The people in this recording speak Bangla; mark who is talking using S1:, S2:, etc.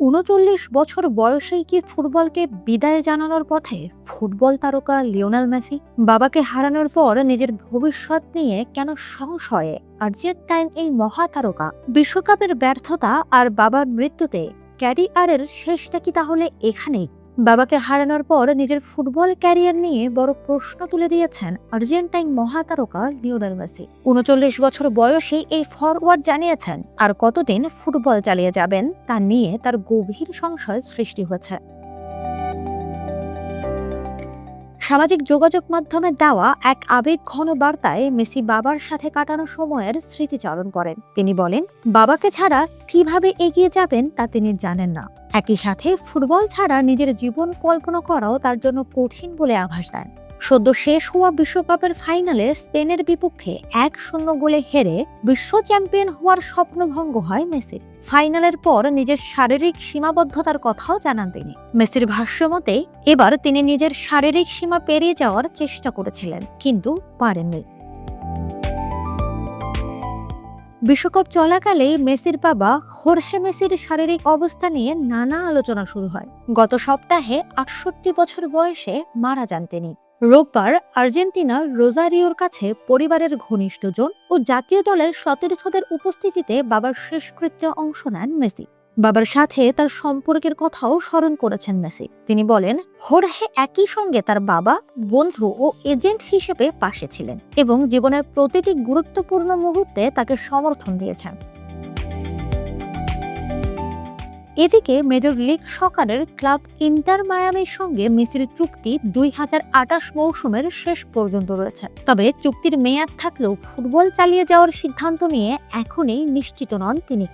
S1: ৩৯ বছর বয়সেই কি ফুটবলকে বিদায় জানানোর পথে ফুটবল তারকা লিওনেল মেসি? বাবাকে হারানোর পর নিজের ভবিষ্যৎ নিয়ে কেন সংশয়ে আর্জেন্টাইন এই মহাতারকা? বিশ্বকাপের ব্যর্থতা আর বাবার মৃত্যুতে ক্যারিয়ারের শেষটা কি তাহলে এখানেই? বাবাকে হারানোর পর নিজের ফুটবল ক্যারিয়ার নিয়ে বড় প্রশ্ন তুলে দিয়েছেন আর্জেন্টাইন মহাতারকা লিওনেল মেসি। ৩৯ বছর বয়সে এই ফরওয়ার্ড জানিয়েছেন আর কতদিন ফুটবল চালিয়ে যাবেন তা নিয়ে তার গভীর সংশয় সৃষ্টি হয়েছে। সামাজিক যোগাযোগ মাধ্যমে দেওয়া এক আবেগঘন বার্তায় মেসি বাবার সাথে কাটানো সময়ের স্মৃতিচারণ করেন। তিনি বলেন, বাবাকে ছাড়া কিভাবে এগিয়ে যাবেন তা তিনি জানেন না। একই সাথে ফুটবল ছাড়া নিজের জীবন কল্পনা করাও তার জন্য কঠিন বলে আভাস দেন। সদ্য শেষ হওয়া বিশ্বকাপের ফাইনালে স্পেনের বিপক্ষে ১-০ গোলে হেরে বিশ্ব চ্যাম্পিয়ন হওয়ার স্বপ্নভঙ্গ হয় মেসির। ফাইনালের পর নিজের শারীরিক সীমাবদ্ধতার কথাও জানান তিনি। মেসির ভাষ্যমতে এবার তিনি নিজের শারীরিক সীমা পেরিয়ে যাওয়ার চেষ্টা করেছিলেন, কিন্তু পারেননি। বিশ্বকাপ চলাকালে মেসির বাবা হোর্হে মেসির শারীরিক অবস্থা নিয়ে নানা আলোচনা শুরু হয়। গত সপ্তাহে ৬৮ বছর বয়সে মারা যান তিনি। রোববার আর্জেন্টিনার রোজারিওর কাছে পরিবারের ঘনিষ্ঠজন ও জাতীয় দলের সতীর্থদের উপস্থিতিতে বাবার শেষকৃত্যে অংশ নেন মেসি। বাবার সাথে তার সম্পর্কের কথাও স্মরণ করেছেন মেসি। তিনি বলেন, হোর্হে একই সঙ্গে তার বাবা, বন্ধু ও এজেন্ট হিসেবে পাশে ছিলেন এবং জীবনের প্রতিটি গুরুত্বপূর্ণ মুহূর্তে তাকে সমর্থন দিয়েছেন। এদিকে মেজর লিগ সকারের ক্লাব ইন্টার মায়ামির সঙ্গে মেসির চুক্তি ২০২৮ মৌসুমের শেষ পর্যন্ত রয়েছে। তবে চুক্তির মেয়াদ থাকলেও ফুটবল চালিয়ে যাওয়ার সিদ্ধান্ত নিয়ে এখনই নিশ্চিত নন তিনি।